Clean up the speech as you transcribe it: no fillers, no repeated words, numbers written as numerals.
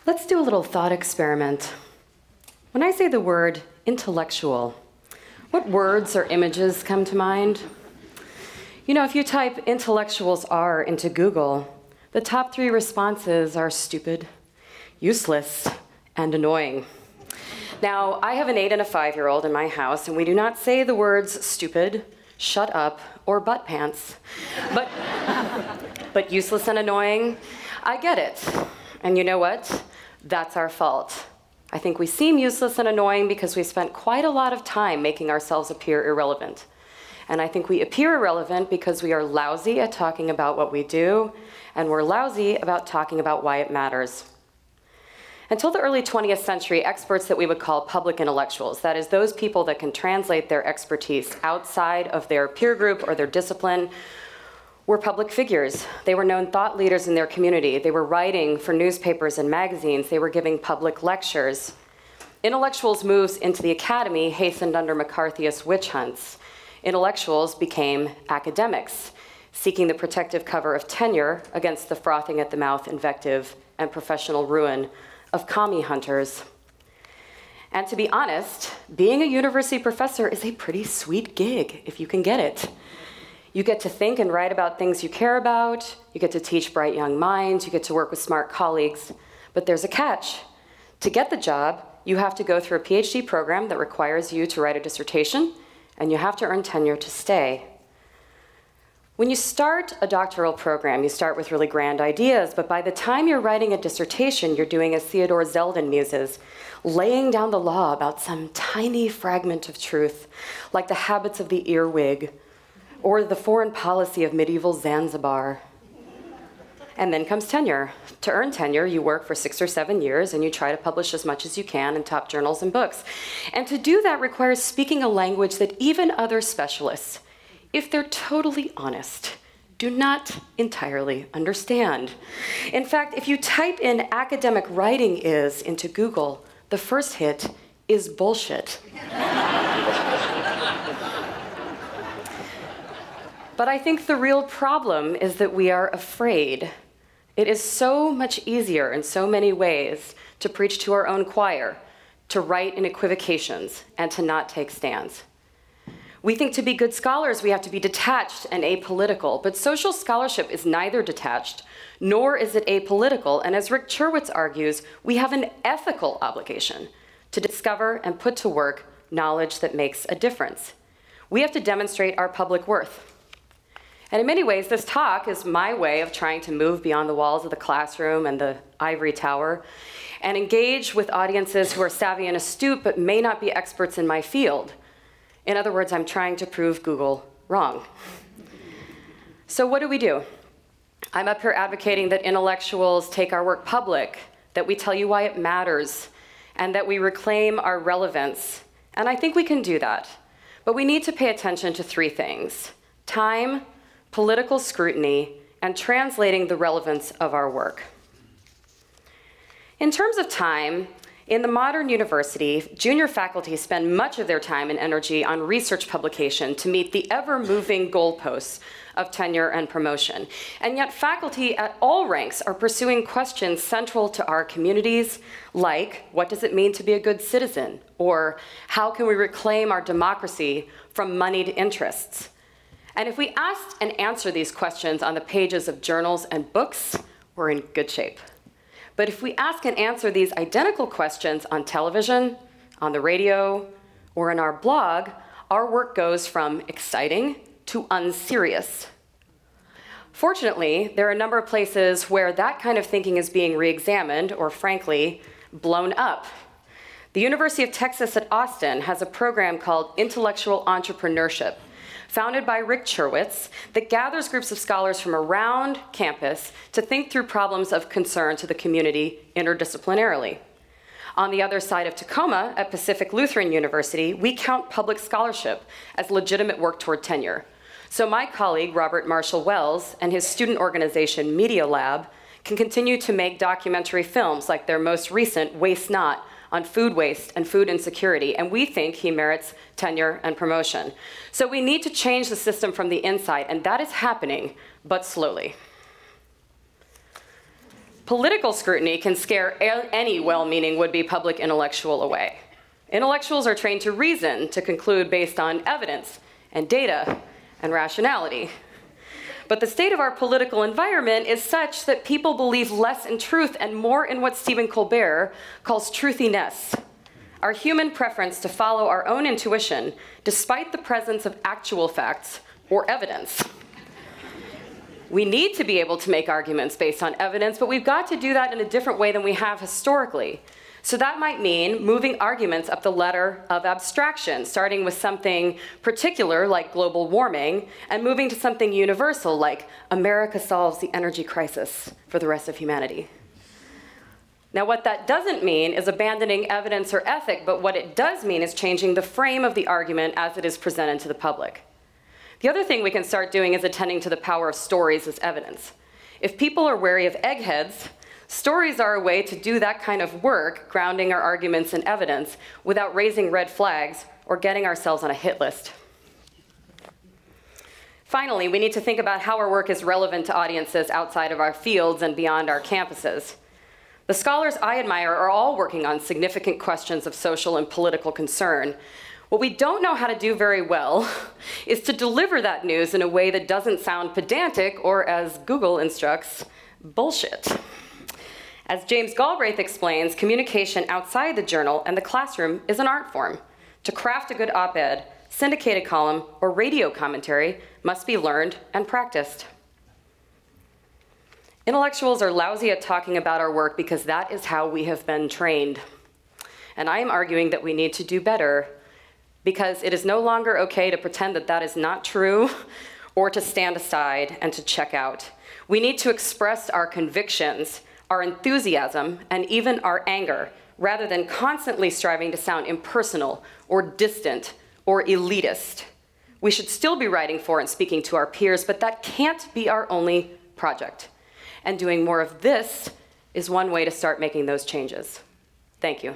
Let's do a little thought experiment. When I say the word intellectual, what words or images come to mind? You know, if you type intellectuals are into Google, the top 3 responses are stupid, useless, and annoying. Now, I have an 8 and a 5-year-old in my house, and we do not say the words stupid, shut up, or butt pants. But useless and annoying, I get it. And you know what? That's our fault. I think we seem useless and annoying because we spent quite a lot of time making ourselves appear irrelevant. And I think we appear irrelevant because we are lousy at talking about what we do, and we're lousy about talking about why it matters. Until the early 20th century, experts that we would call public intellectuals, that is, those people that can translate their expertise outside of their peer group or their discipline, were public figures. They were known thought leaders in their community. They were writing for newspapers and magazines. They were giving public lectures. Intellectuals' moves into the academy hastened under McCarthyist witch hunts. Intellectuals became academics, seeking the protective cover of tenure against the frothing at the mouth invective and professional ruin of commie hunters. And to be honest, being a university professor is a pretty sweet gig if you can get it. You get to think and write about things you care about, you get to teach bright young minds, you get to work with smart colleagues, but there's a catch. To get the job, you have to go through a Ph.D. program that requires you to write a dissertation, and you have to earn tenure to stay. When you start a doctoral program, you start with really grand ideas, but by the time you're writing a dissertation, you're doing as Theodore Zeldin muses, laying down the law about some tiny fragment of truth, like the habits of the earwig, or the foreign policy of medieval Zanzibar. And then comes tenure. To earn tenure, you work for 6 or 7 years, and you try to publish as much as you can in top journals and books. And to do that requires speaking a language that even other specialists, if they're totally honest, do not entirely understand. In fact, if you type in academic writing is into Google, the first hit is bullshit. But I think the real problem is that we are afraid. It is so much easier in so many ways to preach to our own choir, to write in equivocations, and to not take stands. We think to be good scholars, we have to be detached and apolitical, but social scholarship is neither detached, nor is it apolitical, and as Rick Cherwitz argues, we have an ethical obligation to discover and put to work knowledge that makes a difference. We have to demonstrate our public worth. And in many ways, this talk is my way of trying to move beyond the walls of the classroom and the ivory tower and engage with audiences who are savvy and astute but may not be experts in my field. In other words, I'm trying to prove Google wrong. So what do? I'm up here advocating that intellectuals take our work public, that we tell you why it matters, and that we reclaim our relevance. And I think we can do that. But we need to pay attention to 3 things: time, political scrutiny, and translating the relevance of our work. In terms of time, in the modern university, junior faculty spend much of their time and energy on research publication to meet the ever-moving goalposts of tenure and promotion. And yet faculty at all ranks are pursuing questions central to our communities, like, what does it mean to be a good citizen? Or, how can we reclaim our democracy from moneyed interests? And if we ask and answer these questions on the pages of journals and books, we're in good shape. But if we ask and answer these identical questions on television, on the radio, or in our blog, our work goes from exciting to unserious. Fortunately, there are a number of places where that kind of thinking is being re-examined, or frankly, blown up. The University of Texas at Austin has a program called Intellectual Entrepreneurship, founded by Rick Cherwitz, that gathers groups of scholars from around campus to think through problems of concern to the community interdisciplinarily. On the other side of Tacoma, at Pacific Lutheran University, we count public scholarship as legitimate work toward tenure. So my colleague, Robert Marshall Wells, and his student organization, Media Lab, can continue to make documentary films like their most recent, Waste Not, on food waste and food insecurity, and we think he merits tenure and promotion. So we need to change the system from the inside, and that is happening, but slowly. Political scrutiny can scare any well-meaning would-be public intellectual away. Intellectuals are trained to reason, to conclude based on evidence and data and rationality. But the state of our political environment is such that people believe less in truth and more in what Stephen Colbert calls truthiness, our human preference to follow our own intuition despite the presence of actual facts or evidence. We need to be able to make arguments based on evidence, but we've got to do that in a different way than we have historically. So that might mean moving arguments up the ladder of abstraction, starting with something particular like global warming, and moving to something universal like America solves the energy crisis for the rest of humanity. Now, what that doesn't mean is abandoning evidence or ethic, but what it does mean is changing the frame of the argument as it is presented to the public. The other thing we can start doing is attending to the power of stories as evidence. If people are wary of eggheads, stories are a way to do that kind of work, grounding our arguments in evidence, without raising red flags or getting ourselves on a hit list. Finally, we need to think about how our work is relevant to audiences outside of our fields and beyond our campuses. The scholars I admire are all working on significant questions of social and political concern. What we don't know how to do very well is to deliver that news in a way that doesn't sound pedantic or, as Google instructs, bullshit. As James Galbraith explains, communication outside the journal and the classroom is an art form. To craft a good op-ed, syndicated column, or radio commentary must be learned and practiced. Intellectuals are lousy at talking about our work because that is how we have been trained. And I am arguing that we need to do better, because it is no longer okay to pretend that that is not true or to stand aside and to check out. We need to express our convictions, our enthusiasm, and even our anger, rather than constantly striving to sound impersonal or distant or elitist. We should still be writing for and speaking to our peers, but that can't be our only project. And doing more of this is one way to start making those changes. Thank you.